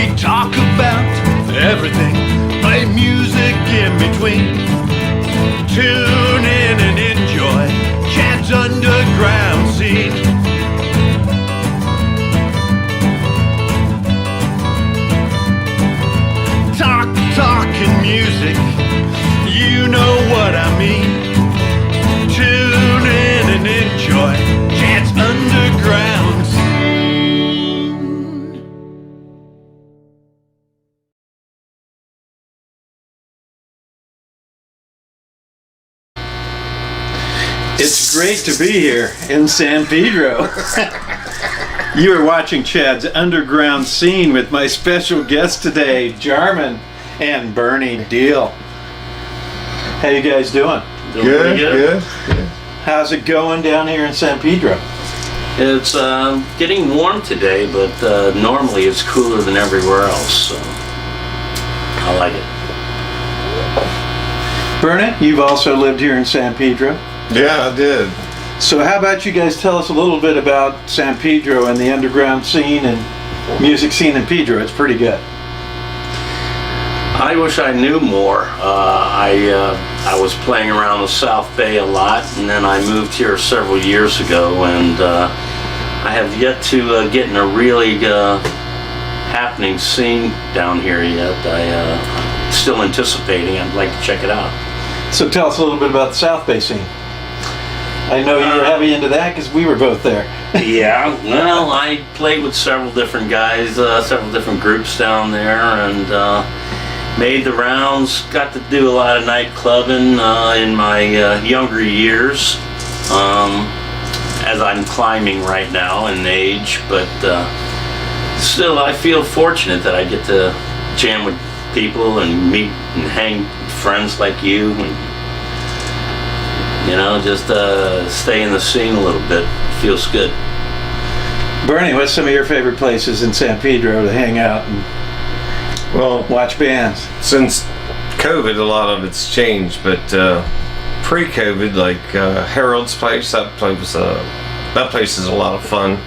We talk about everything, play music in between. Tune in and enjoy Chad's underground scene. Talking music, you know what I mean. Tune in and enjoy Chad's underground scene. It's great to be here in San Pedro. You are watching Chad's Underground Scene with my special guest today, Jarmyn and Bernie Deal. How you guys doing? Good. How's it going down here in San Pedro? It's getting warm today, but normally it's cooler than everywhere else, so I like it. Bernie, you've also lived here in San Pedro. Yeah, I did. So how about you guys tell us a little bit about San Pedro and the underground scene and music scene in Pedro? It's pretty good. I wish I knew more. I was playing around the South Bay a lot, and then I moved here several years ago, and I have yet to get in a really happening scene down here yet. I'm still anticipating. I'd like to check it out. So tell us a little bit about the South Bay scene. I know you were heavy into that because we were both there. Yeah, well, I played with several different guys, several different groups down there, and made the rounds. Got to do a lot of night clubbing in my younger years, as I'm climbing right now in age, but still I feel fortunate that I get to jam with people and meet and hang with friends like you, and just stay in the scene a little bit. Feels good. Bernie, what's some of your favorite places in San Pedro to hang out and watch bands? Since COVID, a lot of it's changed, but pre-COVID, like Harold's place, that place is a lot of fun.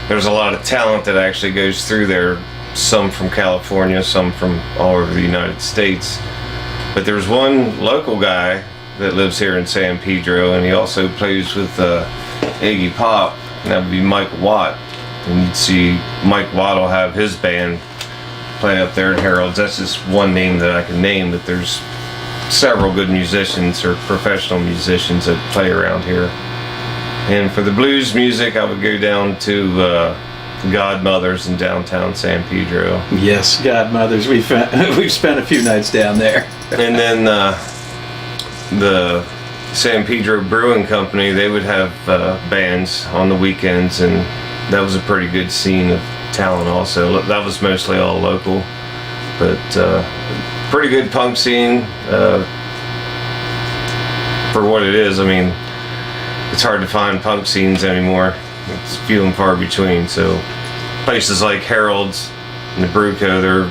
There's a lot of talent that actually goes through there. Some from California, some from all over the United States. But there's one local guy that lives here in San Pedro, and he also plays with Iggy Pop, and that would be Mike Watt. And you'd see Mike Watt will have his band play up there at Harold's. That's just one name that I can name, but there's several good musicians or professional musicians that play around here. And for the blues music, I would go down to Godmother's in downtown San Pedro. Yes, Godmother's. We've spent a few nights down there. And then the San Pedro Brewing Company, they would have bands on the weekends, and that was a pretty good scene of talent also. That was mostly all local, but pretty good punk scene for what it is. I mean, it's hard to find punk scenes anymore. It's few and far between. So places like Harold's and the Bruco,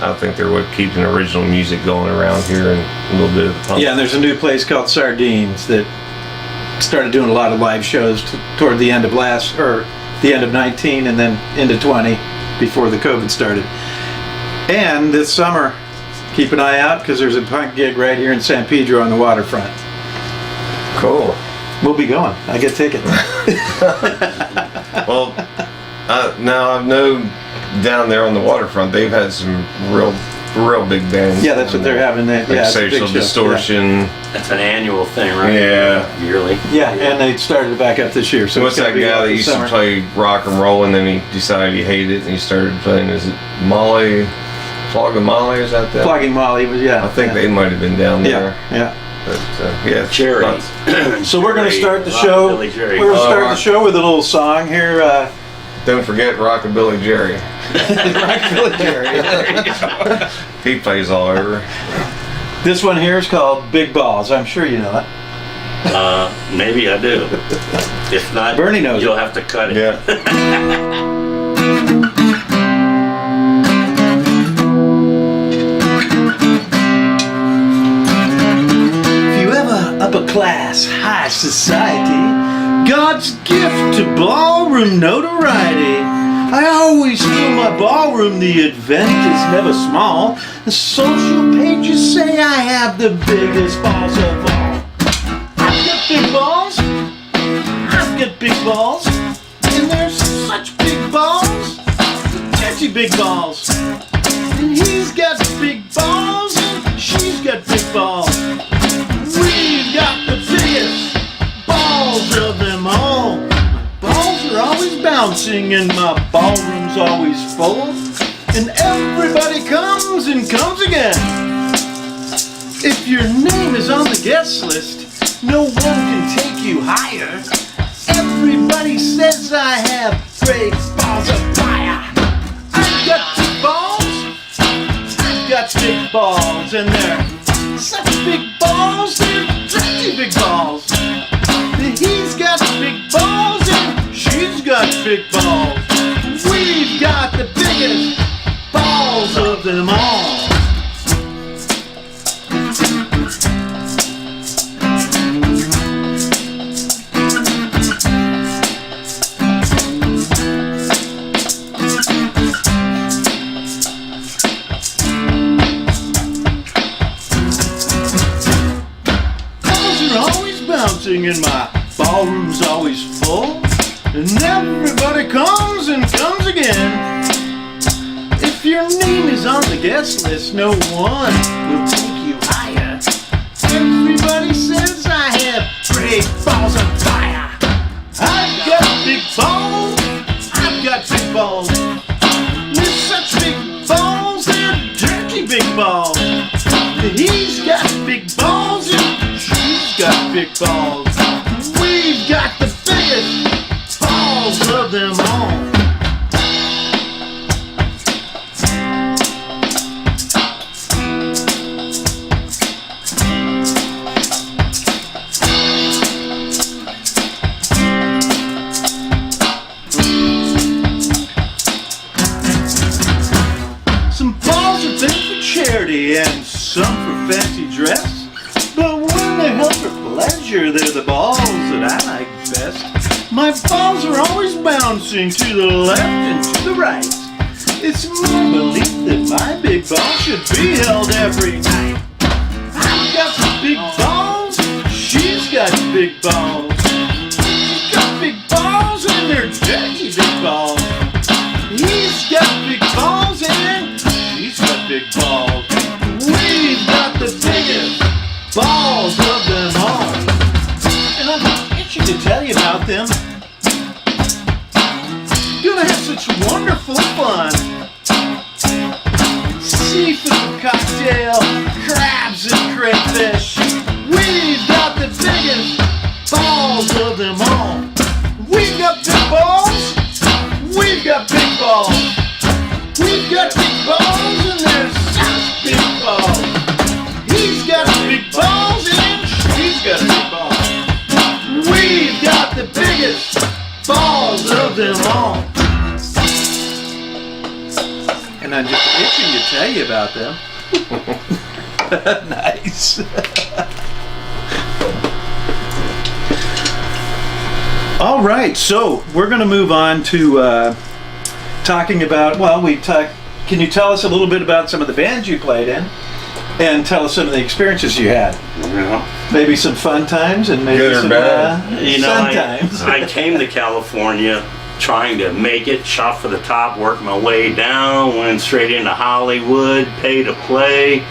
I think they're what keeping original music going around here, and a little bit of the punk. Yeah, and there's a new place called Sardines that started doing a lot of live shows toward the end of the end of 19 and then into 20 before the COVID started. And this summer, keep an eye out because there's a punk gig right here in San Pedro on the waterfront. Cool. We'll be going. I get tickets. Well, now I know down there on the waterfront, they've had some real big bands. Yeah, that's what they're having there. Like Social Distortion. Yeah. That's an annual thing, right? Yeah. Yearly. Yeah, and they started it back up this year. So what's that guy that used to play rock and roll, and then he decided he hated it and he started playing? Is it Molly? Flogging Molly? Is that? Flogging Molly was, yeah. I think they might have been down there. Yeah. But yeah, Jerry. So we're going to start the show. We're going to start the show with a little song here. Don't forget Rockabilly Jerry. Rockabilly Jerry. He plays all over. This one here is called Big Balls. I'm sure you know it. Maybe I do. If not, Bernie knows. You'll have to cut it. Yeah. Upper class, high society, God's gift to ballroom notoriety. I always fill my ballroom, the event is never small. The social pages say I have the biggest balls of all. I've got big balls, I've got big balls, and they're such big balls, Jesse big balls. And he's got big balls, and she's got big balls. We've got the biggest balls of them all. Balls are always bouncing and my ballroom's always full. And everybody comes and comes again. If your name is on the guest list, no one can take you higher. Everybody says I have great balls of fire. I've got big balls, I've got big balls, and they're such big balls, they're pretty big balls. He's got big balls and she's got big balls. We've got the biggest balls of them all. And my ballroom's always full, and everybody comes and comes again. If your name is on the guest list, no one will take you higher. Everybody says I have great balls of fire. I've got big balls, I've got big balls. With such big balls, they're dirty big balls. He's got big balls and she's got big balls. We've got the biggest balls of them all. Some balls are big for charity and some for fancy dress. But when they're held for pleasure, they're the balls that I like best. My balls are always bouncing to the left and to the right. It's my belief that my big balls should be held every night. I've got some big balls, she's got big balls. She's got big balls and they're dirty big balls. He's got big balls and she's got big balls. We've got the biggest balls of them all. And I'm itching to tell you about them. Gonna have such wonderful fun. Seafood cocktail, crabs and crayfish. We've got the biggest balls of them all. We've got big balls, we've got big balls. We've got big balls and they're such big balls. He's got big balls and she's got big balls. We've got the biggest balls of them all. And I'm just itching to tell you about them. Nice. All right, so we're going to move on to talking about, can you tell us a little bit about some of the bands you played in? And tell us some of the experiences you had. Yeah. Maybe some fun times and maybe Good or some bad. fun times. I came to California trying to make it, shot for the top, worked my way down, went straight into Hollywood, pay to play.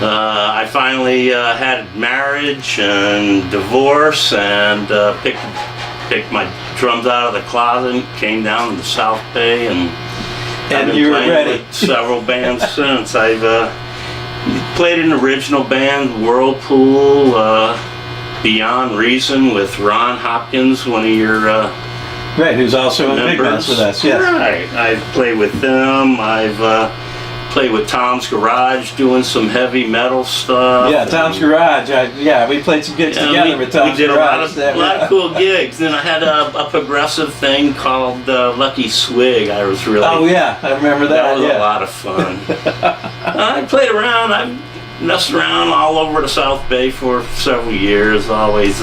I finally had marriage and divorce and picked my drums out of the closet and came down to the South Bay and I've been you were playing ready. with several bands since. I've played in original band Whirlpool, Beyond Reason with Ron Hopkins, one of your Right, who's also a big members. mess with us, yes. Right, I've played with them. I've played with Tom's Garage doing some heavy metal stuff. Yeah, Tom's Garage. We played some gigs together with Tom's We did Garage. a lot of cool gigs. Then I had a progressive thing called Lucky Swig. I was really... Oh yeah, I remember that. That was yeah. a lot of fun. I played around. I messed around all over the South Bay for several years. Always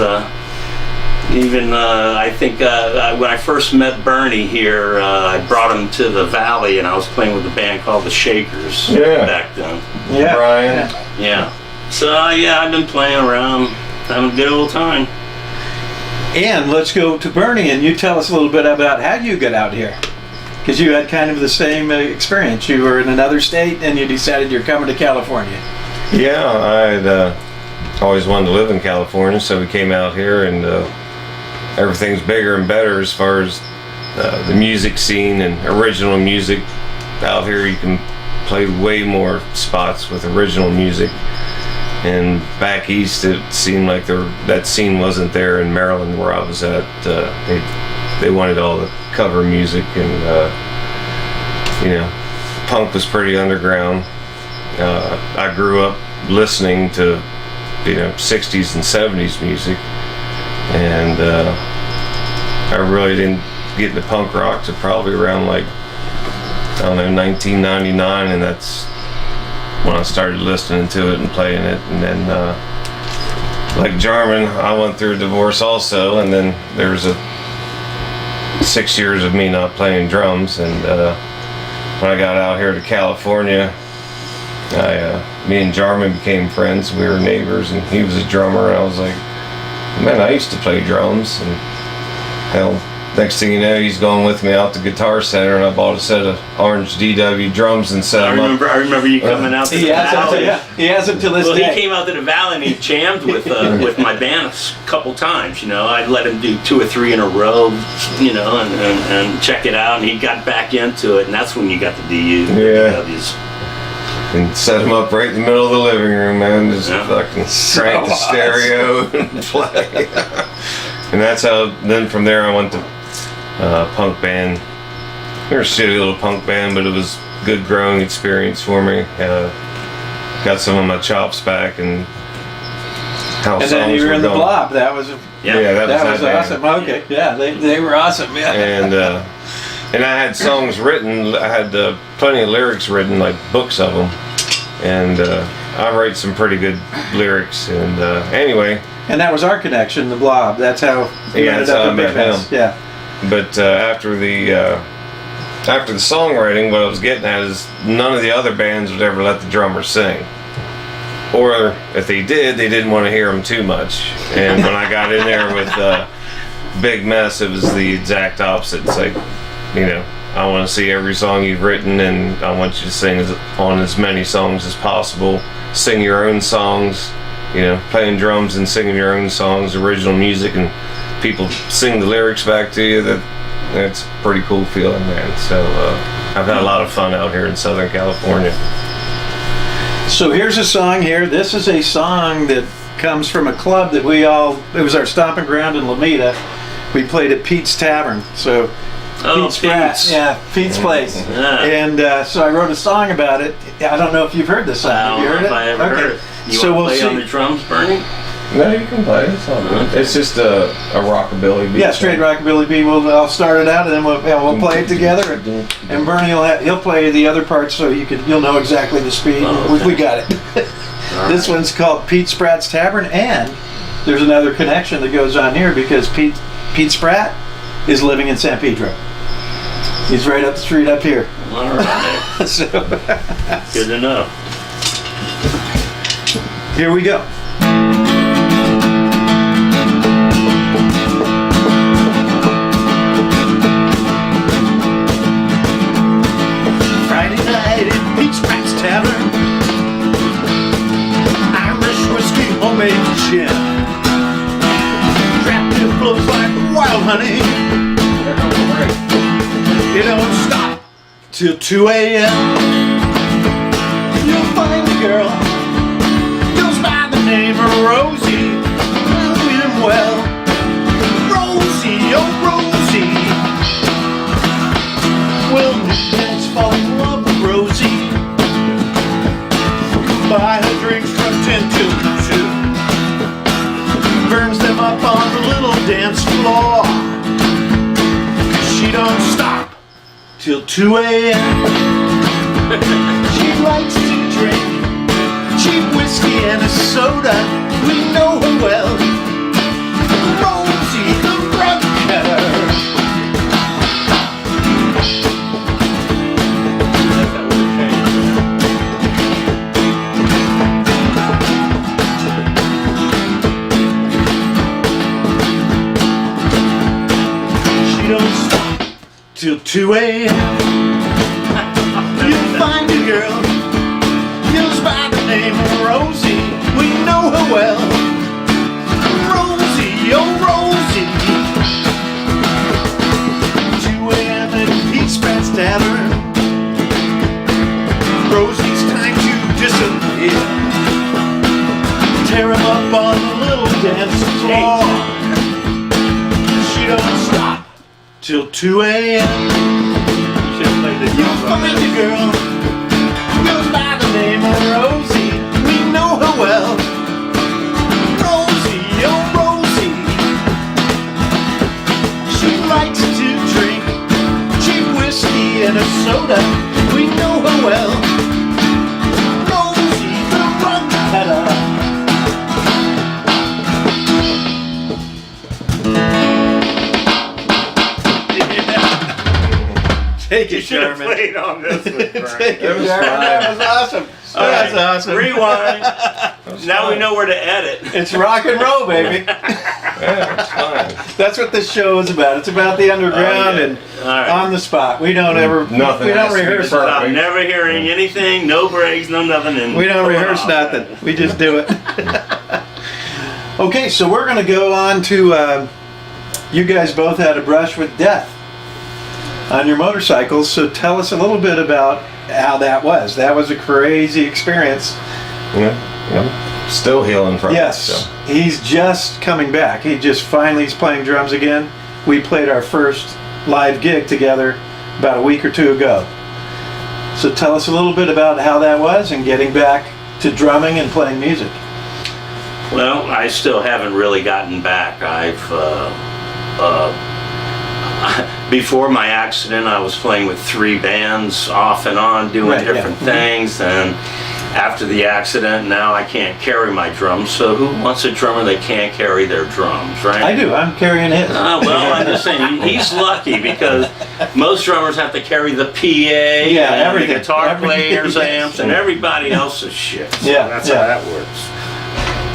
Even I think when I first met Bernie here, I brought him to the Valley, and I was playing with a band called the Shakers back then. Yeah. Brian. Yeah. So I've been playing around, having a good old time. And let's go to Bernie, and you tell us a little bit about how you got out here. Because you had kind of the same experience. You were in another state, and you decided you're coming to California. Yeah, I'd always wanted to live in California, so we came out here, and everything's bigger and better as far as the music scene and original music. Out here you can play way more spots with original music. And back east, it seemed like that scene wasn't there in Maryland where I was at. They wanted all the cover music, and punk was pretty underground. I grew up listening to 60s and 70s music, and I really didn't get into punk rock to probably around 1999, and that's when I started listening to it and playing it. And then like Jarmyn, I went through a divorce also, and then there was 6 years of me not playing drums, and when I got out here to California, me and Jarmyn became friends. We were neighbors, and he was a drummer, and I was like, man, I used to play drums. And hell, next thing you know, he's going with me out to Guitar Center, and I bought a set of orange DW drums and set them up. I remember you coming out to the Valley. He hasn't to this Well, day. he came out to the Valley and he jammed with my band a couple times. I'd let him do 2 or 3 in a row, and check it out. And he got back into it, and that's when you got the DWs. And set him up right in the middle of the living room, man. Just fucking crank the stereo and play. And that's how. Then from there, I went to punk band. We were a shitty little punk band, but it was good growing experience for me. Got some of my chops back, and how and songs then you were in the going. Blob. That was that was awesome. Okay, yeah, they were awesome. Yeah. And I had songs written. I had plenty of lyrics written, like books of them. And I write some pretty good lyrics. And anyway. And that was our connection, the Blob. That's how we ended that's up how in I Big met Fence. him. Yeah. But after the songwriting, what I was getting at is none of the other bands would ever let the drummer sing. Or if they did, they didn't want to hear him too much. And when I got in there with Big Mess, it was the exact opposite. It's like, I want to see every song you've written, and I want you to sing on as many songs as possible. Sing your own songs, playing drums and singing your own songs, original music, and people sing the lyrics back to you. That's a pretty cool feeling, man. So I've had a lot of fun out here in Southern California. So here's a song here. This is a song that comes from a club that it was our stomping ground in Lomita. We played at Pete's Tavern. So Pete's Pratt, Pete's place. Yeah. And so I wrote a song about it. I don't know if you've heard this song. Have you heard it? I ever heard it. You so want we'll to play see. on the drums, Bernie? No, you can play. It's all good. It's just a rockabilly beat. Yeah, straight rockabilly beat. I'll start it out, and then we'll play it together. And Bernie he'll play the other parts, so you'll know exactly the speed. Oh, okay. We got it. This one's called Pete Spratt's Tavern, and there's another connection that goes on here because Pete Spratt is living in San Pedro. He's right up the street up here. All right. So Good to know. here we go. Friday night at Pete Spratt's Tavern. Irish whiskey, homemade gin. Draft it flows like wild honey. It don't stop till 2 a.m. You'll find a girl goes by the name of Rosie. Know him well, Rosie, oh Rosie. Well, newlyweds fall in love with Rosie. Buy her drinks from 10 till 2. Burns them up on the little dance floor. She don't stop till 2 a.m. She likes to drink cheap whiskey and a soda. We know her well. Rosie, till 2 a.m. You'll find a girl, goes by the name of Rosie. We know her well. Rosie, oh Rosie. 2 a.m. and Pete's Pat's Tavern. Rosie's time to disappear. Tear him up on the little dance floor. She don't stop till 2 a.m. You'll find a girl who goes by the name of Rosie. We know her well. Rosie, oh Rosie. She likes to drink cheap whiskey and a soda. We know her well. Rosie, the rug peddler. Take it, Should have Jarmyn. played on this one, Brian. Take it, Jarmyn. That was awesome. That's awesome. Rewind. Now we know where to edit. It's rock and roll, baby. Yeah, it's fine. That's what this show is about. It's about the underground yeah. and All right. on the spot. We don't ever. Nothing We don't has to be rehearse. perfect. I'm never hearing anything, no breaks, no nothing. And We don't pulling rehearse off. nothing. We just do it. Okay, so we're going to go on to. You guys both had a brush with death on your motorcycles, so tell us a little bit about how that was. That was a crazy experience. Yeah. Still healing from Yes, it. So. he's just coming back. He's playing drums again. We played our first live gig together about a week or two ago. So tell us a little bit about how that was and getting back to drumming and playing music. Well, I still haven't really gotten back. Before my accident, I was playing with 3 bands off and on, doing Right, yeah. different things, and after the accident, now I can't carry my drums. So who wants a drummer that can't carry their drums, right? I do. I'm carrying his. Well, I'm just saying, he's lucky because most drummers have to carry the PA, Yeah, and everything. the guitar Everything, players, yes. amps, and everybody else's shit. So Yeah, that's yeah. how that works.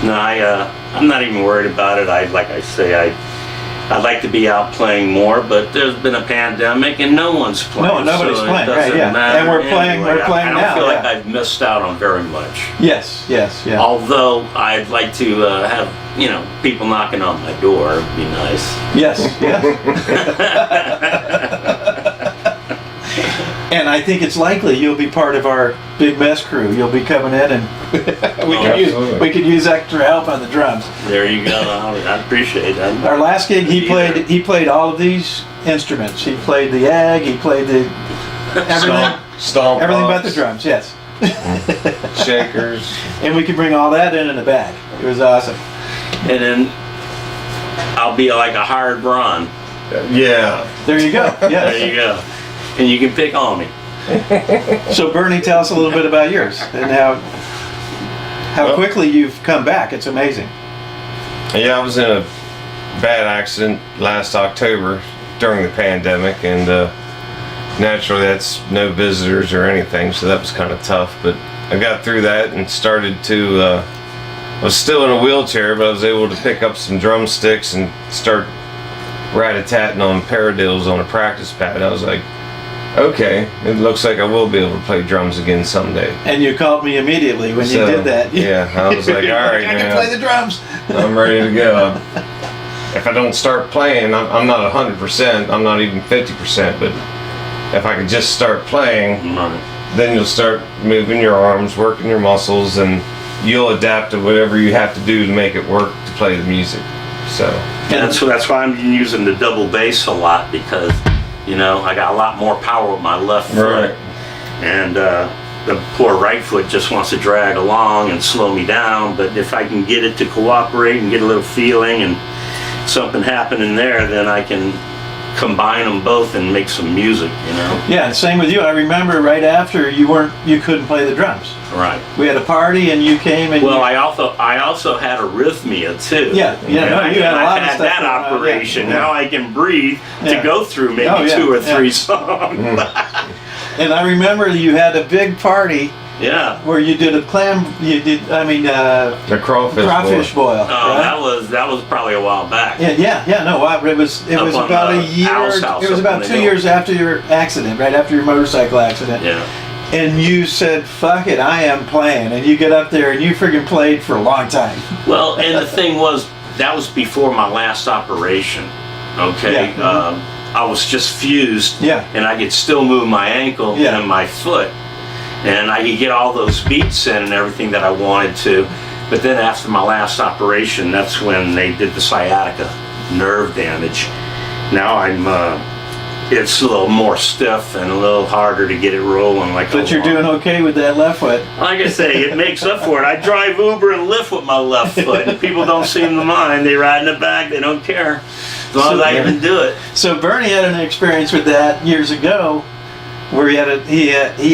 No, I'm not even worried about it. I'd like to be out playing more, but there's been a pandemic and no one's playing. No, nobody's so playing, It doesn't right, yeah. matter And we're playing anyway. I now, don't feel like yeah. I've missed out on very much. Yes, yeah. Although I'd like to have people knocking on my door. It'd be nice. Yes. And I think it's likely you'll be part of our big mess crew. You'll be coming in, and absolutely. we could use extra help on the drums. There you go. I appreciate that. Our last gig, he Either. played all of these instruments. He played the ag, he played the everything, Stomp everything but box, the drums. Yes, Shakers. and we could bring all that in a bag. It was awesome. And then I'll be like a hired Ron. Yeah. There you go. There Yes. you go. And you can pick on me. So Bernie, tell us a little bit about yours and how Well- quickly you've come back. It's amazing. Yeah, I was in a bad accident last October during the pandemic, and naturally that's no visitors or anything, so that was kind of tough. But I got through that and started to. I was still in a wheelchair, but I was able to pick up some drumsticks and start rat-a-tatting on paradiddles on a practice pad. I was like, okay, it looks like I will be able to play drums again someday. And you called me immediately when you So, did that. yeah, I was like, all right, I can man. play the drums. I'm ready to go. If I don't start playing, I'm not 100%, I'm not even 50%, but if I could just start playing, Right. then you'll start moving your arms, working your muscles, and you'll adapt to whatever you have to do to make it work to play the music. So, That's why I'm using the double bass a lot, because I got a lot more power with my left foot, right. and the poor right foot just wants to drag along and slow me down. But if I can get it to cooperate and get a little feeling and something happening there, then I can combine them both and make some music. Yeah, and same with you. I remember right after you couldn't play the drums. Right. We had a party and you came and Well, I also had arrhythmia too. Yeah, no, you had a lot of I've had stuff that going on, yeah. operation. Now I can breathe Yeah. to go through maybe Oh, yeah, 2 or yeah. 3 songs. And I remember you had a big party Yeah. where you did a The crawfish boil. Oh, right? that was probably a while back. Yeah. No, it was Up about on a year. Al's house It was up about in 2 the years after your accident, right after your motorcycle accident. Yeah. And you said, "Fuck it, I am playing." And you get up there and you friggin' played for a long time. Well, and the thing was, that was before my last operation. Okay. Yeah. I was just fused. Yeah. And I could still move my ankle Yeah. and my foot. And I could get all those beats in and everything that I wanted to. But then after my last operation, that's when they did the sciatica nerve damage. Now it's a little more stiff and a little harder to get it rolling. But you're doing okay with that left foot. Like I say, it makes up for it. I drive Uber and Lyft with my left foot, and people don't seem to mind. They ride in the back, they don't care. As long as I even do it. So Bernie had an experience with that years ago, where he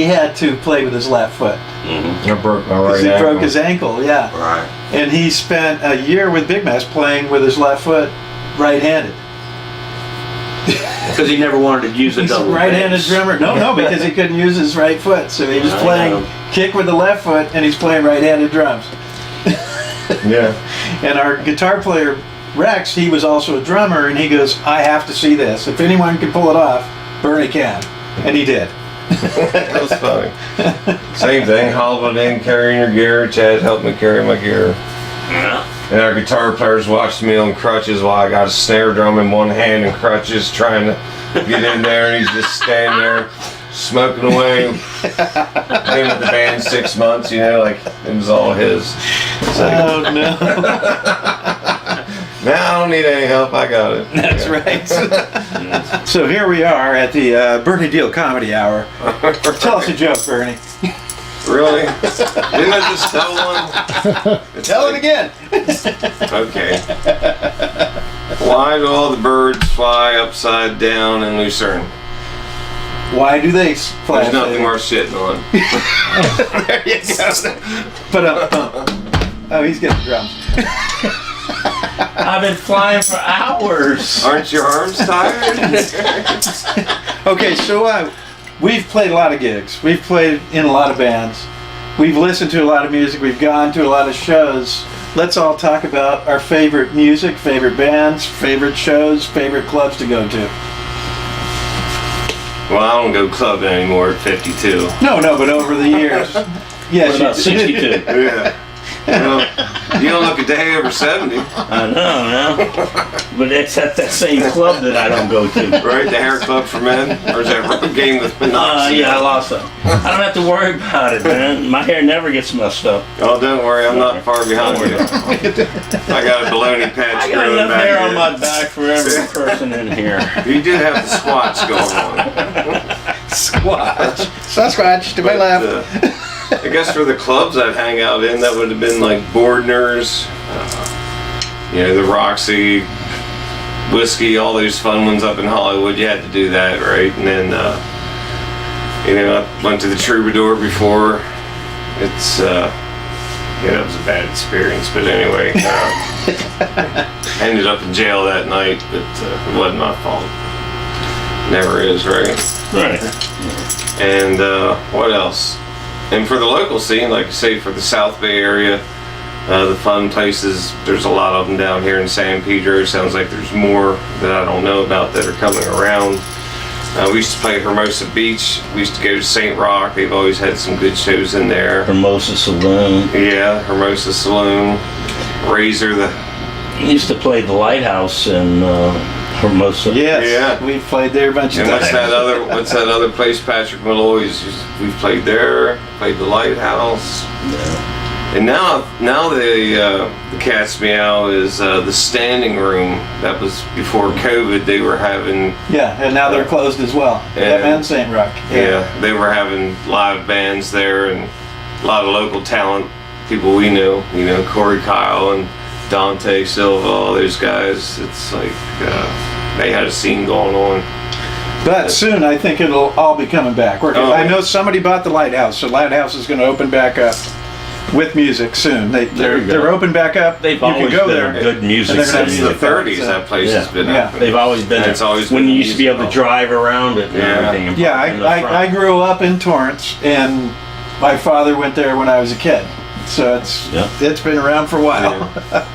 had to play with his left foot I broke my because right he ankle. broke his ankle. Yeah. Right. And he spent a year with Big Mess playing with his left foot, right-handed. Because he never wanted to use a He's a double right-handed bass. drummer. No, because he couldn't use his right foot, so he was I playing know. kick with the left foot, and he's playing right-handed drums. Yeah. And our guitar player Rex, he was also a drummer, and he goes, "I have to see this. If anyone can pull it off, Bernie can," and he did. That was funny. Same thing, hobbling in, carrying your gear. Chad helped me carry my gear. Yeah. And our guitar players watched me on crutches while I got a snare drum in one hand and crutches trying to get in there, and he's just standing there smoking away. Been with the band 6 months, like it was all his. Oh no. Now I don't need any help, I got it. That's right. So here we are at the Bernie Deal Comedy Hour. Tell us a joke, Bernie. Really? Didn't I just tell one? Tell it again. Okay. Why do all the birds fly upside down in Lucerne? Why do they fly? There's nothing worth shitting on. There you go. But oh, he's getting drums. I've been flying for hours. Aren't your arms tired? Okay, so we've played a lot of gigs. We've played in a lot of bands. We've listened to a lot of music. We've gone to a lot of shows. Let's all talk about our favorite music, favorite bands, favorite shows, favorite clubs to go to. Well, I don't go clubbing anymore at 52. No, but over the years. Yes, What about 62? Yeah. Well, you don't look a day over 70, I know, man. But it's at that same club that I don't go to. right? The hair club for men? Or is that road game with monoxide? Yeah, I lost them. I don't have to worry about it, man. My hair never gets messed up. Oh, don't worry, I'm not far behind you. I got a baloney patch I got growing enough back hair here. on my back for every person in here. You did have the squats going on. Squatch. Sasquatch to my But, left. I guess for the clubs I'd hang out in, that would have been like Bordner's, the Roxy, Whiskey, all those fun ones up in Hollywood. You had to do that, right? And then, I went to the Troubadour before. It's, that was a bad experience. But anyway, I ended up in jail that night, but it wasn't my fault. Never is, right? Right. And what else? And for the local scene, like I say, for the South Bay area, the fun places, there's a lot of them down here in San Pedro. Sounds like there's more that I don't know about that are coming around. We used to play at Hermosa Beach. We used to go to St. Rock. They've always had some good shows in there. Hermosa Saloon. Yeah, Hermosa Saloon. Razor, I used to play the Lighthouse in Hermosa. Yes, Yeah. we've played there a bunch of and times. what's that other place Patrick Malloy's? We've played there, played the Lighthouse. Yeah. And now the Cat's Meow is the standing room. That was before COVID. They were having Yeah, and now they're closed as well. Them and St. Rock. they were having live bands there and a lot of local talent, people we know. Corey Kyle and Dante Silva, all those guys. It's like they had a scene going on. But soon, I think it'll all be coming back. I know somebody bought the Lighthouse, so Lighthouse is going to open back up with music soon. They're open back up. They've you can always go been there. a good music And they're gonna have Since city. the 30s, that place has been Yeah. open. They've always been And there. it's always when been you used to be able to musical. drive around it and Yeah. everything. and Yeah, park in the I front. grew up in Torrance, and my father went there when I was a kid, so it's been around for a while. Yeah.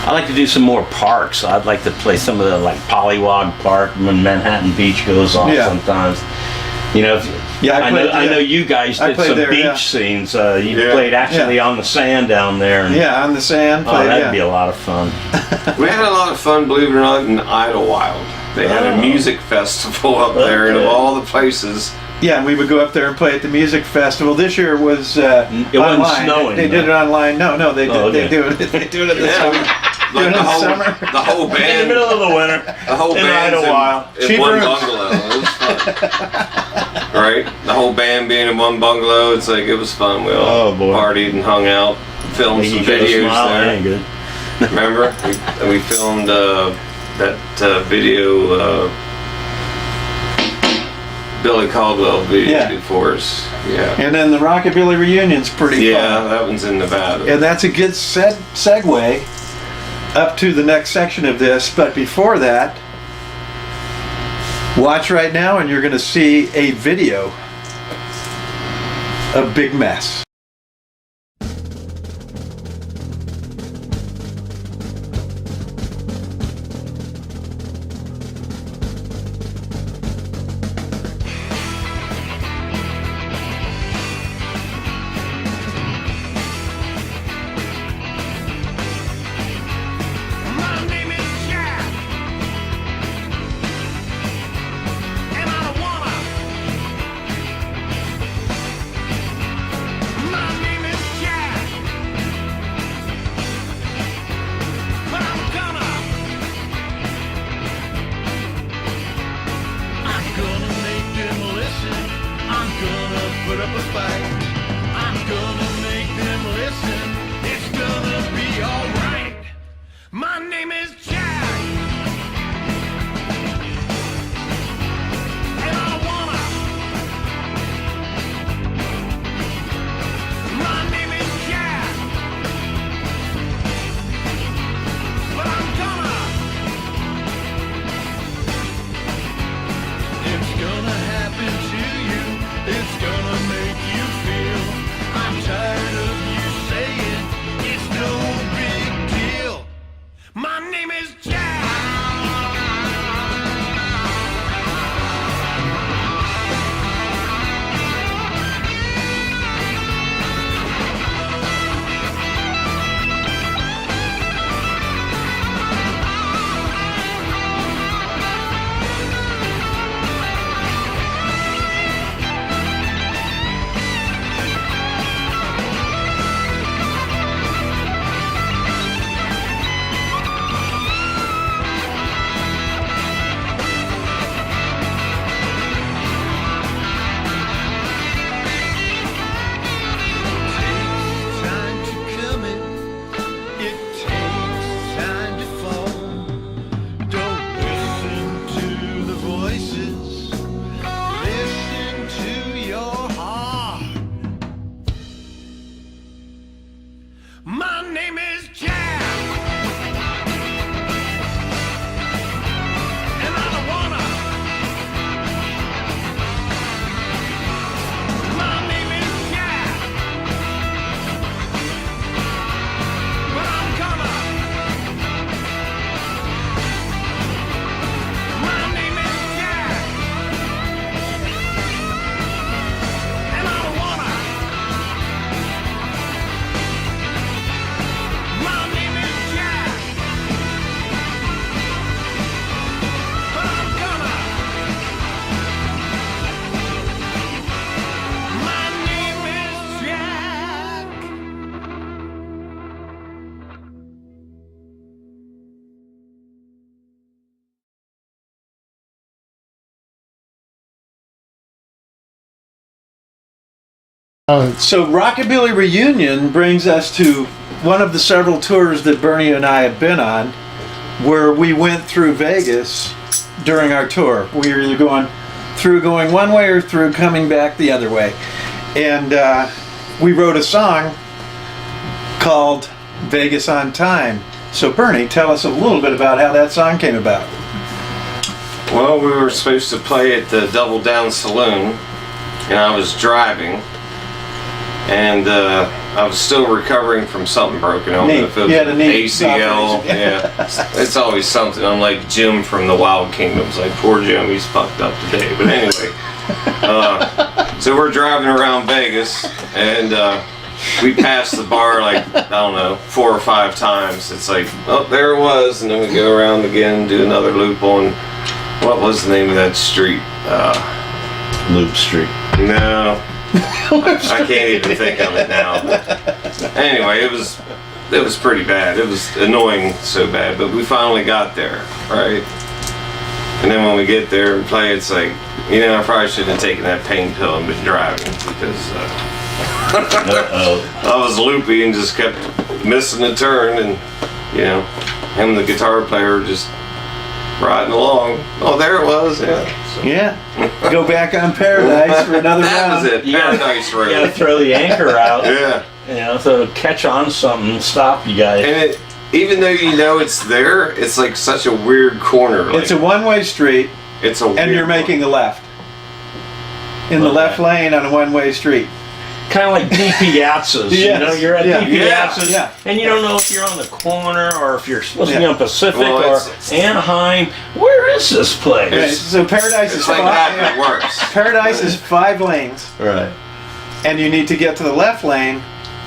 I like to do some more parks. I'd like to play some of the like Pollywog Park when Manhattan Beach goes off sometimes. You know, I know you guys did some there, beach scenes. You played actually on the sand down there. And, on the sand. That'd be a lot of fun. We had a lot of fun, believe it or not, in Idlewild. They had a music festival up there, and of all the places. Yeah, and we would go up there and play at the music festival. This year was it online. wasn't snowing. They did it online. No, they do it. They do it in the summer. Like the whole band in the middle of the winter. The whole band in one bungalow. It was fun. Right? The whole band being in one bungalow. It's like, it was fun. We all partied and hung out, filmed some videos there. Remember? We filmed that video. Billy Caldwell video for us. Yeah. And then the Rockabilly Reunion's pretty fun. Yeah, that one's in Nevada. And that's a good segue up to the next section of this. But before that, watch right now and you're going to see a video of Big Mess. So Rockabilly Reunion brings us to one of the several tours that Bernie and I have been on, where we went through Vegas during our tour. We were either going one way or through coming back the other way. And we wrote a song called Vegas on Time. So Bernie, tell us a little bit about how that song came about. Well, we were supposed to play at the Double Down Saloon, and I was driving, and I was still recovering from something broken. I don't know if it was You had a knee. ACL. Yeah, it's always something. I'm like Jim from the Wild Kingdoms. Like, poor Jim, he's fucked up today. But anyway, so we're driving around Vegas, and we passed the bar like, I don't know, 4 or 5 times. It's like, oh, there it was, and then we go around again, do another loop on, what was the name of that street? Loop Street. No. I can't even think of it now. Anyway, it was pretty bad. It was annoying so bad, but we finally got there, right? And then when we get there and play, it's like, you know, I probably shouldn't have taken that pain pill and been driving, because I was loopy and just kept missing a turn, and you know, him and the guitar player just riding along. Oh, there it was. Yeah. So. Yeah. Go back on Paradise for another That round. was it. Paradise You gotta Road. throw the anchor out. Yeah. You know, so catch on something, stop you guys. And it, even though you know it's there, it's like such a weird corner. Like, It's a one-way street, it's a and weird you're making a left. In the Okay. left lane on a one-way street. Kind of like D Piazzas. You Yes. know, you're at Yeah. D Yeah. Piazzas, Yeah. and you don't know if you're on the corner or if you're supposed to be Yeah. on Pacific Well, or it's- Anaheim. Where is this place? Right, so Paradise is It's like that, but five. worse. Paradise is 5 lanes, Right. and you need to get to the left lane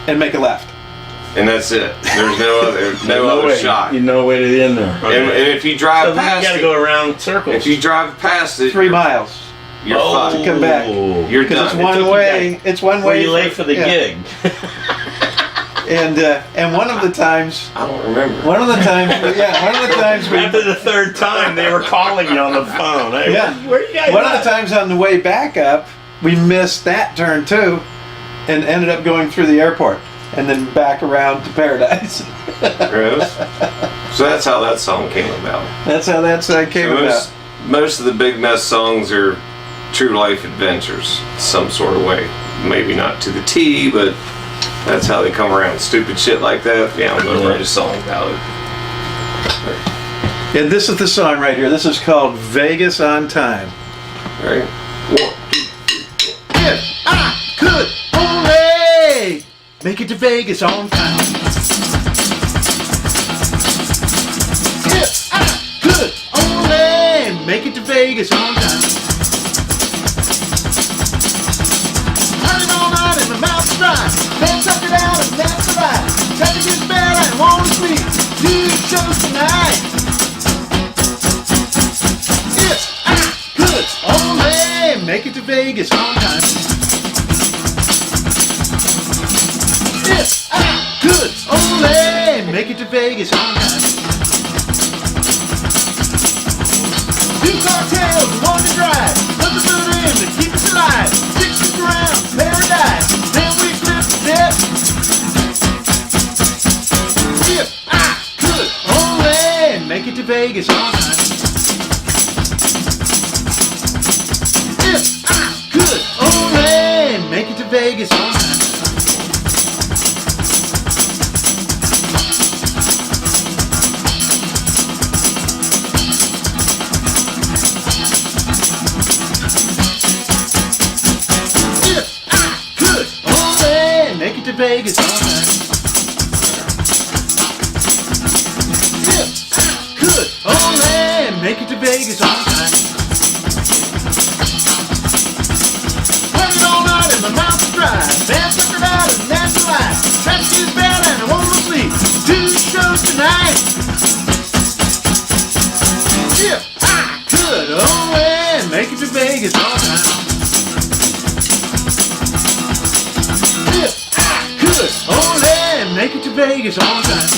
and make a left. And that's it. There's no other way. shot. You know way to get in there. And if you drive So then you past gotta it, go around circles. if you drive past it, 3 miles. you're fucked. to come back. You're Because it's done. one took you way. It's one Were way. you late for the yeah. gig? And one of the times, I don't remember. one of the times we. After the 3rd time, they were calling you on the phone. Hey, Yeah. where you guys One of at? the times on the way back up, we missed that turn too, and ended up going through the airport and then back around to Paradise. Really? So that's how that song came about. That's how that came about. Most of the Big Mess songs are true life adventures, some sort of way. Maybe not to the T, but that's how they come around. Stupid shit like that. Yeah, I'm gonna write a song about it. And this is the song right here. This is called Vegas on Time. Right? 1, 2, 3, 4. If I could only make it to Vegas on time. If I could only make it to Vegas on time. Running all night and my mouth's dry. Then suck it out and that's alright. Traffic is bad, I don't want to sleep. 2 shows tonight. If I could only make it to Vegas on time. If I could only make it to Vegas on time. 2 cartels and 1 to drive. Nothing but in to keep us alive. 6 around Paradise. Then we flip the debt. If I could only make it to Vegas on time. If I could only make it to Vegas on time. If I could only make it to Vegas on time. If I could only make it to Vegas on time. Running all night and my mouth is dry. Band suckered out and that's a lie. Traffic is bad and I won't sleep. 2 shows tonight. If I could only make it to Vegas on time. If I could only make it to Vegas on time.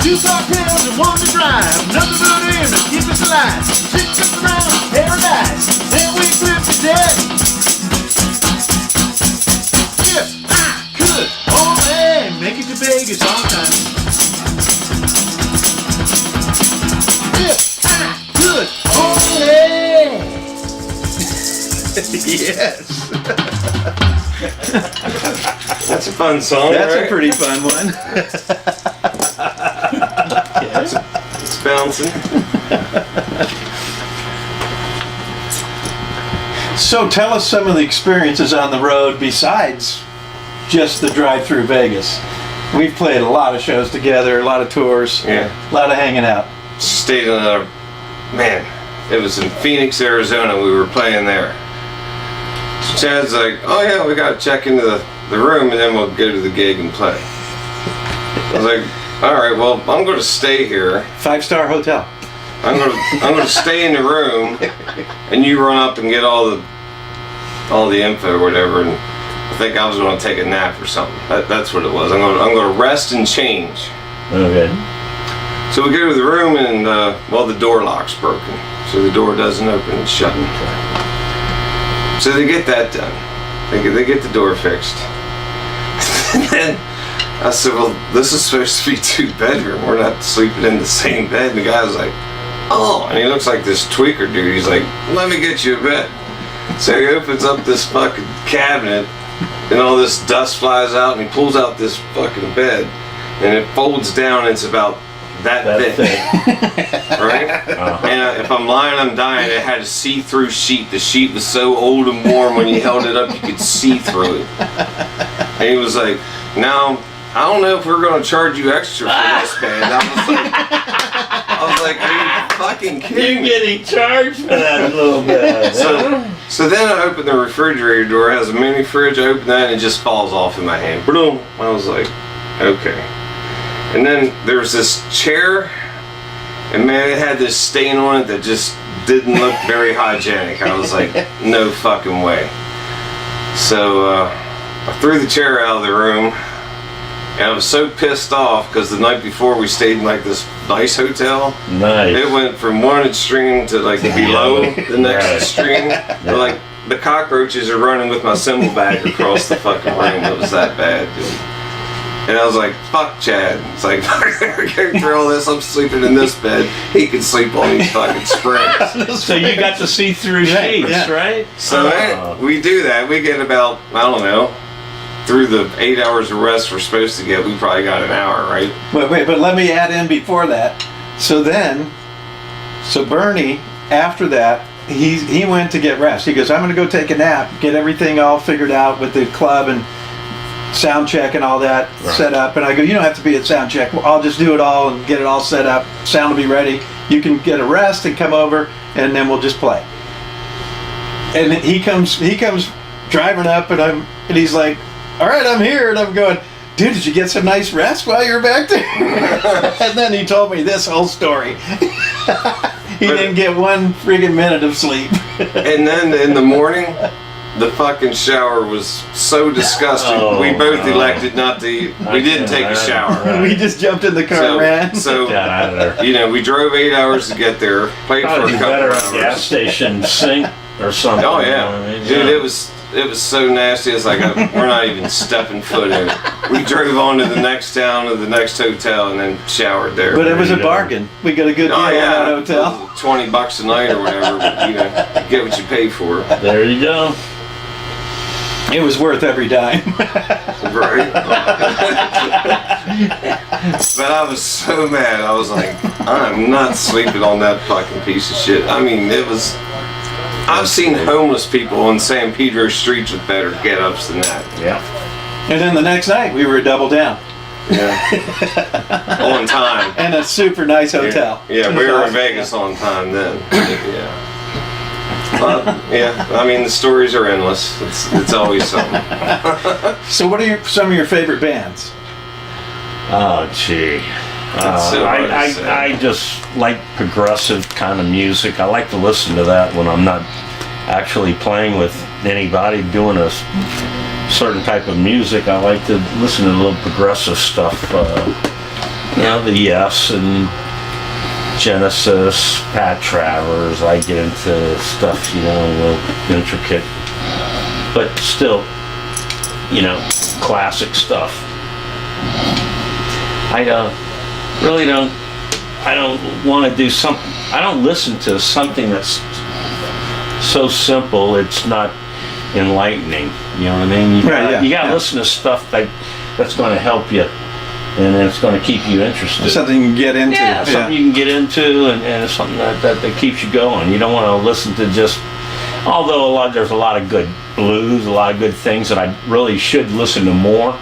2 cocktails and 1 to drive. Nothing but in to keep us alive. 6 trips around Paradise. Then we flip the debt. If I could only make it to Vegas on time. If I could only. Yes. That's a fun song, That's right? a pretty fun one. It's bouncing. So tell us some of the experiences on the road besides just the drive through Vegas. We've played a lot of shows together, a lot of tours, Yeah. a lot of hanging out. Stayed in a, man, it was in Phoenix, Arizona. We were playing there. So Chad's like, oh yeah, we gotta check into the room and then we'll go to the gig and play. I was like, all right, well, I'm gonna stay here. 5-star hotel. I'm gonna stay in the room, and you run up and get all the info or whatever. And I think I was gonna take a nap or something. That's what it was. I'm gonna rest and change. Okay. So we go to the room and well, the door lock's broken, so the door doesn't open. It's shut. So they get that done. They get the door fixed. And then I said, well, this is supposed to be 2-bedroom. We're not sleeping in the same bed. And the guy was like, oh, and he looks like this tweaker dude. He's like, let me get you a bed. So he opens up this fucking cabinet and all this dust flies out and he pulls out this fucking bed and it folds down and it's about that thick. Right? Uh-huh. And if I'm lying, I'm dying. It had a see-through sheet. The sheet was so old and warm when you held it up you could see through it. And he was like, now, I don't know if we're going to charge you extra for this bed. I was like, are you fucking kidding You're me? getting charged for that little bit. So then I opened the refrigerator door. It has a mini fridge. I open that and it just falls off in my hand. Boom. I was like, okay. And then there was this chair, and man, it had this stain on it that just didn't look very hygienic. I was like, no fucking way. So I threw the chair out of the room. And I was so pissed off because the night before we stayed in like this nice hotel. Nice. It went from one extreme to like below the next extreme. But, like the cockroaches are running with my cymbal bag across the fucking room. It was that bad, dude. And I was like, fuck Chad. It's like, we're going through all this. I'm sleeping in this bed. He can sleep on these fucking springs. So you got to see through sheets, yeah. right? So we do that. We get about, I don't know, through the 8 hours of rest we're supposed to get, we probably got an hour, right? Wait, but let me add in before that. So Bernie, after that, he went to get rest. He goes, I'm going to go take a nap, get everything all figured out with the club and sound check and all that set up. And I go, you don't have to be at sound check. I'll just do it all and get it all set up. Sound will be ready. You can get a rest and come over, and then we'll just play. And he comes driving up, and he's like, all right, I'm here. And I'm going, dude, did you get some nice rest while you were back there? And then he told me this whole story. He didn't get one friggin' minute of sleep. And then in the morning, the fucking shower was so disgusting. We both elected not to eat. We didn't take a shower. We just jumped in the car and ran. So, Got out of there. you know, we drove 8 hours to get there, played for Probably a couple better hours. at the gas station sink or something. Oh you know yeah, what I mean? dude, Yeah. it was so nasty. It's like we're not even stepping foot in it. We drove on to the next town, to the next hotel, and then showered there. But it was a you go. bargain. We got a good deal Oh on yeah, that hotel. $20 a night or whatever. But, you know, you get what you pay for. There you go. It was worth every dime. Right. But I was so mad. I was like, I'm not sleeping on that fucking piece of shit. I mean, it was. I've seen homeless people on San Pedro streets with better get-ups than that. Yeah. And then the next night, we were double down. Yeah. On time. And a super nice hotel. Yeah, we were in Vegas on time then. Yeah. Yeah, I mean, the stories are endless. It's always something. So what are some of your favorite bands? Oh, gee. That's so hard to say. I just like progressive kind of music. I like to listen to that when I'm not actually playing with anybody doing a certain type of music. I like to listen to a little progressive stuff. You know, the Yes and Genesis, Pat Travers. I get into stuff, you know, a little intricate, but still, you know, classic stuff. I really don't. I don't want to do something. I don't listen to something that's so simple it's not enlightening. You know what I mean? You gotta listen to stuff that's going to help you, and it's going to keep you interested. Something you can get into. Yeah, something you can get into, and something that keeps you going. You don't want to listen to just Although there's a lot of good blues, a lot of good things that I really should listen to more.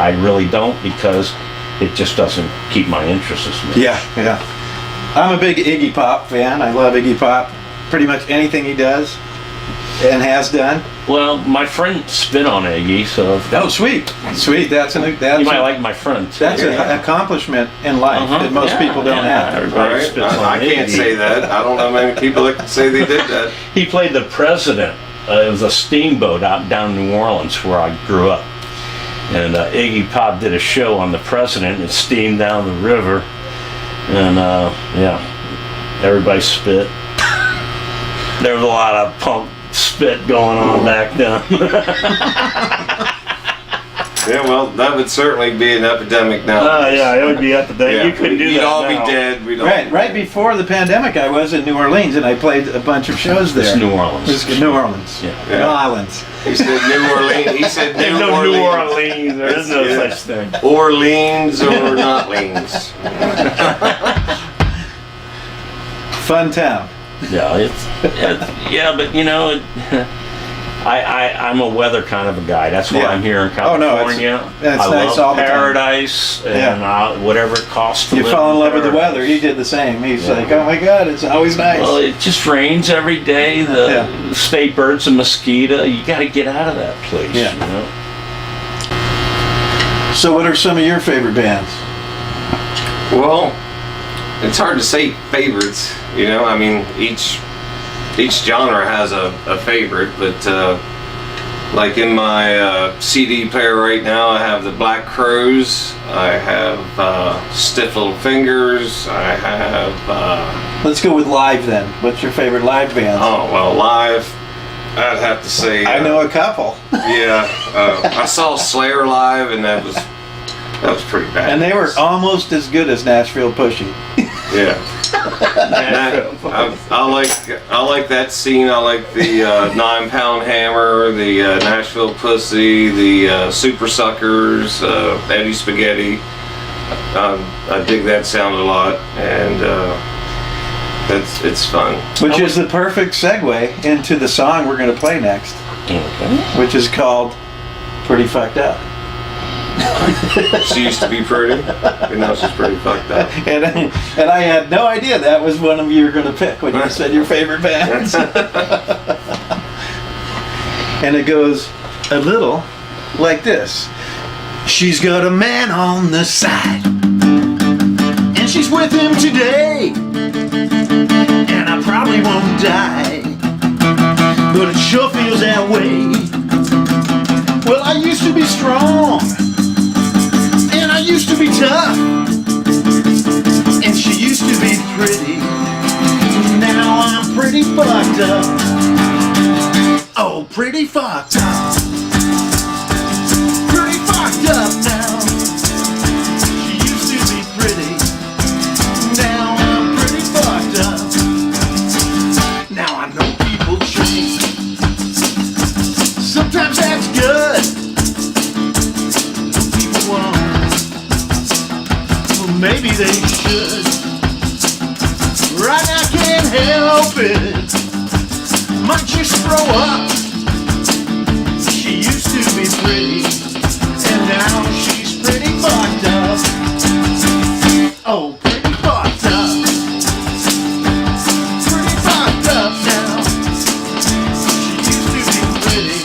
I really don't, because it just doesn't keep my interest as much. Yeah. I'm a big Iggy Pop fan. I love Iggy Pop. Pretty much anything he does and has done. Well, my friend spit on Iggy, so Oh, sweet. That's you might like my friend too. That's an accomplishment in life that most people don't have. Everybody Right? spits on I can't Iggy. say that. I don't know many people that can say they did that. He played the President. It was a steamboat out down in New Orleans where I grew up. And Iggy Pop did a show on the President and steamed down the river. And everybody spit. There was a lot of punk spit going on back then. Yeah, well, that would certainly be an epidemic now. It would be epidemic. You couldn't do We'd that all now. be dead. We'd all Right before the pandemic, I was in New Orleans and I played a bunch of shows there. It's New Orleans. It's New Orleans. Yeah. New Orleans. He said New Orleans. He said There's New no Orleans. New Orleans. There is no Yeah. such thing. Orleans or not leans. Fun town. Yeah, but you know, I'm a weather kind of a guy. That's why Yeah. I'm here in Oh, no, California. it's I nice love all the time. paradise and whatever it costs to You live fall in love with the paradise. weather. He did the same. He's like, oh my God, it's always nice. Well, it just rains every day. The state bird's a mosquito. You got to get out of that place. Yeah. You know? So what are some of your favorite bands? Well, it's hard to say favorites. You know, I mean, each genre has a favorite, but like in my CD player right now, I have the Black Crowes, I have Stiff Little Fingers, I have Let's go with live then. What's your favorite live band? oh well, live, I'd have to say I know a couple. yeah, I saw Slayer live, and that was pretty bad. And they were almost as good as Nashville Pushing. Yeah. I like that scene. I like the 9 Pound Hammer, the Nashville Pussy, the Super Suckers, Eddie Spaghetti. I dig that sound a lot, and it's fun. Which is the perfect segue into the song we're going to play next, Okay. which is called Pretty Fucked Up. She used to be pretty, and now she's pretty fucked up. And I had no idea that was one of you were going to pick when you said your favorite bands. And it goes a little like this. She's got a man on the side, and she's with him today, and I probably won't die, but it sure feels that way. Well, I used to be strong, and I used to be tough, and she used to be pretty. Now I'm pretty fucked up. Oh, pretty fucked up. Pretty fucked up now. She used to be pretty. Now I'm pretty fucked up. Now I know people change. Sometimes that's good. People won't. Well, maybe they should. Right now I can't help it. Might just throw up. She used to be pretty, and now she's pretty fucked up. Oh, pretty fucked up. Pretty fucked up now. She used to be pretty,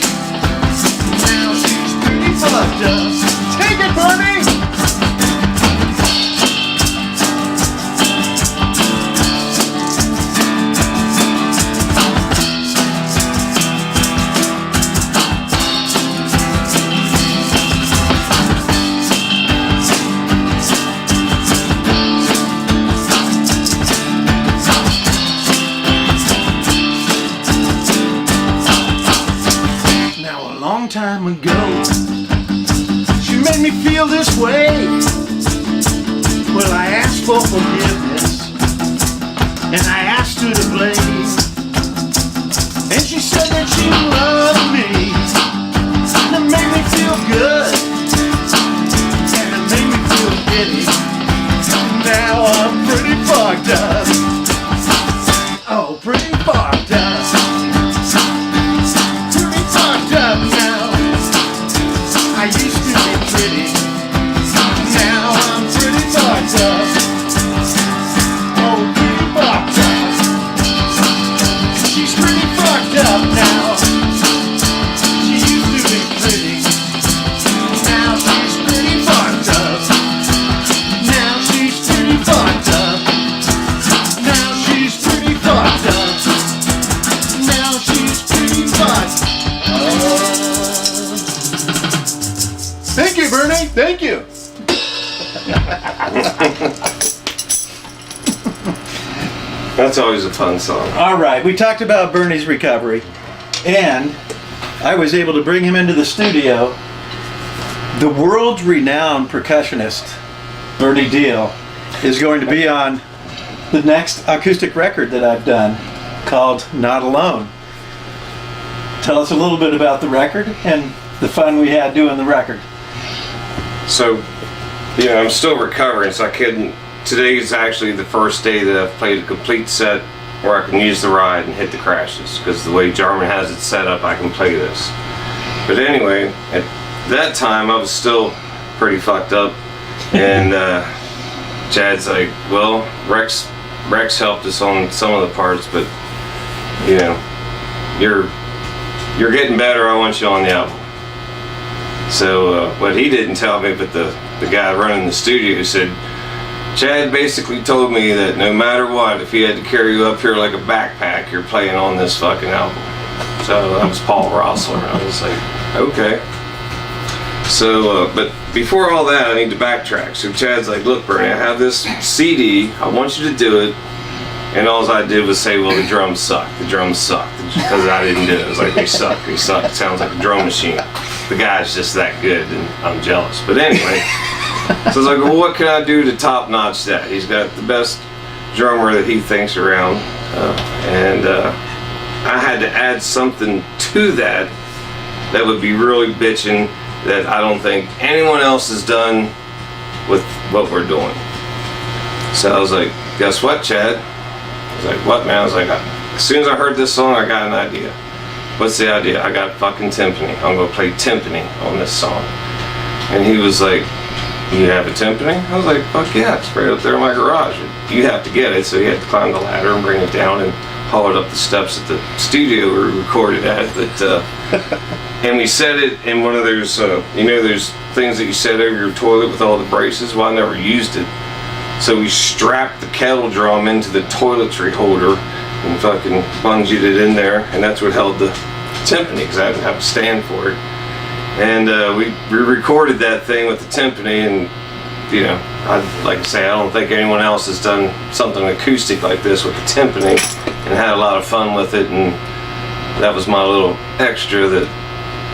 now she's pretty fucked up. Take it, Bunny! Now a long time ago, she made me feel this way. Well, I asked for forgiveness, and I asked her to blame. And she said that she loved me, and it made me feel good, and it made me feel giddy. Now I'm pretty fucked up. Oh, pretty fucked up. Thank you. That's always a fun song. All right, we talked about Bernie's recovery, and I was able to bring him into the studio. The world's renowned percussionist, Bernie Deal, is going to be on the next acoustic record that I've done called Not Alone. Tell us a little bit about the record and the fun we had doing the record. So, I'm still recovering, so I couldn't. Today's actually the first day that I've played a complete set where I can use the ride and hit the crashes, because the way Jarmyn has it set up, I can play this. But anyway, at that time I was still pretty fucked up, and Chad's like, well, Rex helped us on some of the parts, but you're getting better, I want you on the album. So what he didn't tell me, but the guy running the studio said, Chad basically told me that no matter what, if he had to carry you up here like a backpack, you're playing on this fucking album. So that was Paul Rossler. I was like, okay. So, but before all that, I need to backtrack. So Chad's like, look, Bernie, I have this CD. I want you to do it. And all I did was say, well, the drums suck. The drums suck. Because I didn't do it. It was like, they suck. They suck. It sounds like a drum machine. The guy's just that good, and I'm jealous. But anyway, so I was like, well, what can I do to top notch that? He's got the best drummer that he thinks around. And I had to add something to that that would be really bitchin', that I don't think anyone else has done with what we're doing. So I was like, guess what, Chad? I was like, what, man? I was like, as soon as I heard this song, I got an idea. What's the idea? I got fucking timpani. I'm gonna play timpani on this song. And he was like, you have a timpani? I was like, fuck yeah, it's right up there in my garage. You have to get it, so he had to climb the ladder and bring it down and haul it up the steps at the studio we recorded at. But and we set it in one of those, those things that you set over your toilet with all the braces. Well, I never used it. So we strapped the kettle drum into the toiletry holder and fucking bungeed it in there, and that's what held the timpani, because I didn't have a stand for it. And we recorded that thing with the timpani, and I'd like to say, I don't think anyone else has done something acoustic like this with the timpani and had a lot of fun with it, and that was my little extra that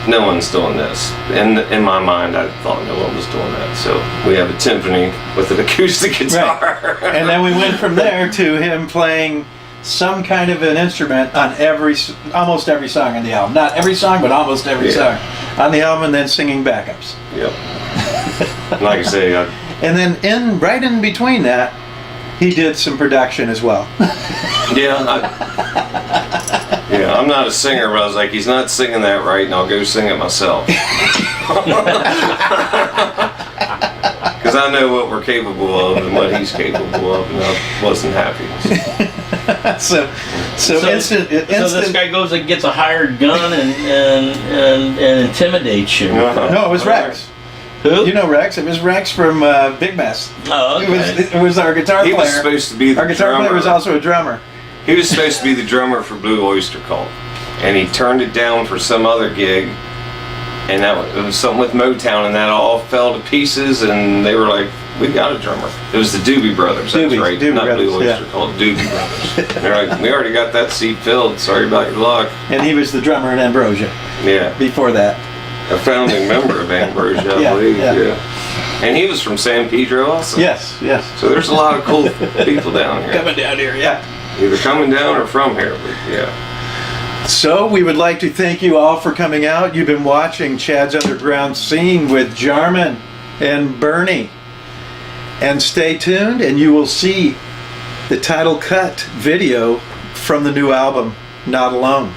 no one's doing this. In my mind, I thought no one was doing that. So we have a timpani with an acoustic guitar. Right. And then we went from there to him playing some kind of an instrument on almost every song on the album. Not every song, but almost every song on the album, and then singing backups. Yep. Like I say, and then right in between that, he did some production as well. I'm not a singer, but I was like, he's not singing that right, and I'll go sing it myself. Because I know what we're capable of and what he's capable of, and I wasn't happy. So this guy goes and gets a hired gun and intimidates you. No, it was Rex. Who? You know Rex. It was Rex from Big Mess. Oh, okay. It was our guitar player. He was supposed to be the Our guitar drummer. player was also a drummer. He was supposed to be the drummer for Blue Oyster Cult, and he turned it down for some other gig, and it was something with Motown, and that all fell to pieces, and they were like, we got a drummer. It was the Doobie Brothers, that's right, Doobie not Brothers, Blue Oyster Cult, Doobie Brothers. They're like, we already got that seat filled, sorry about your luck. And he was the drummer in Ambrosia. Yeah. Before that. A founding member of Ambrosia, I believe, yeah. And he was from San Pedro also. Yes. So there's a lot of cool people down here. Coming down here, yeah. Either coming down or from here, but yeah. So we would like to thank you all for coming out. You've been watching Chad's Underground Scene with Jarmyn and Bernie. And stay tuned and you will see the title cut video from the new album, Not Alone.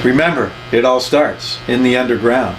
Remember, it all starts in the underground.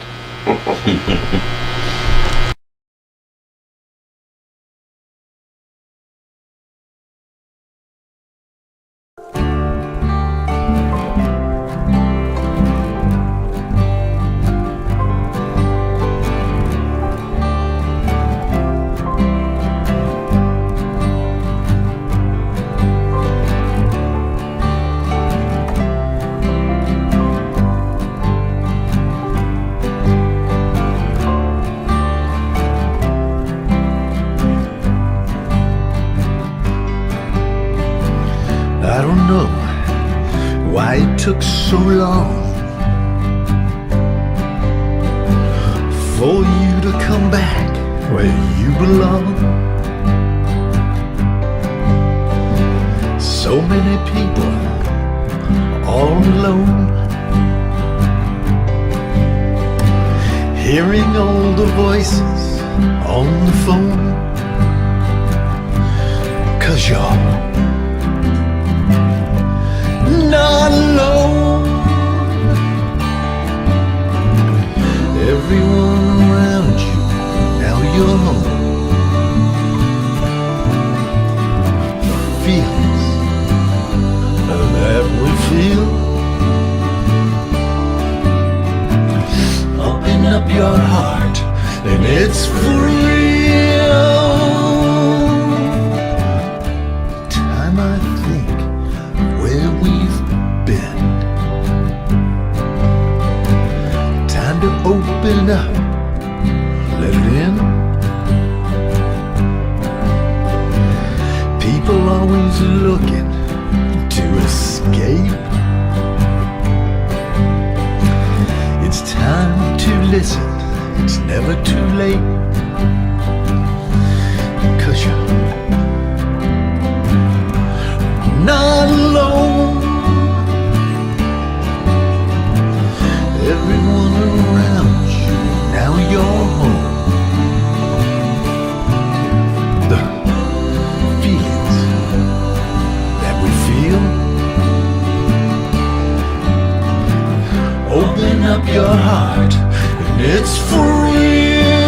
took so long for you to come back where you belong. So many people all alone, hearing all the voices on the phone. 'Cause you're not alone. Everyone around you, now you're home. Feelings that we feel, open up your heart and it's for real. Time I think where we've been, time to open up, let it in. People always looking to escape. It's time to listen, it's never too late. 'Cause you're not alone. Everyone around you, now you're home. The feelings that we feel, open up your heart and it's for real.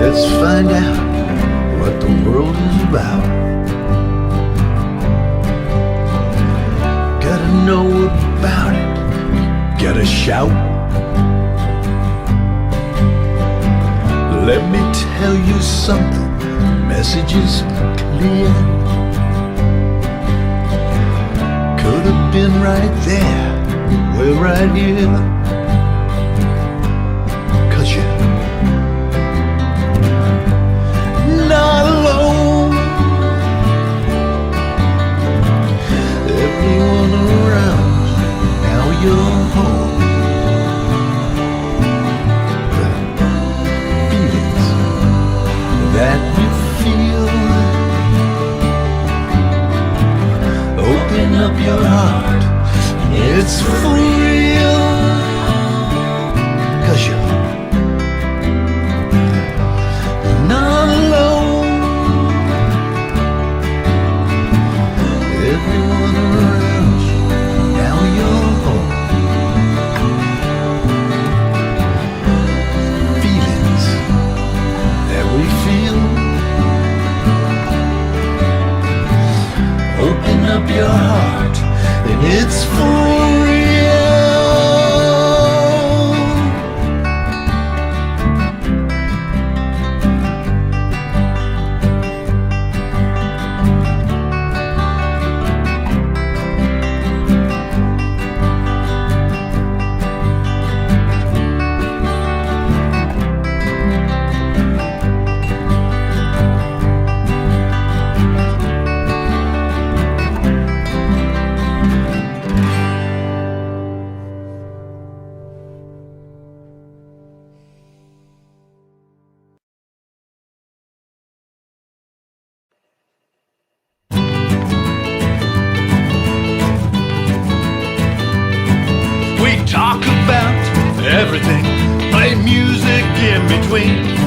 Let's find out what the world is about. Gotta know about it, gotta shout. Let me tell you something, message is clear. Could have been right there, we're right here. 'Cause you're not alone. Everyone around you, now you're home. The feelings that we feel, open up your heart, it's for real. 'Cause you're not alone. Everyone around you, now you're home. Feelings that we feel, open up your heart and it's for real. We talk about everything, play music in between.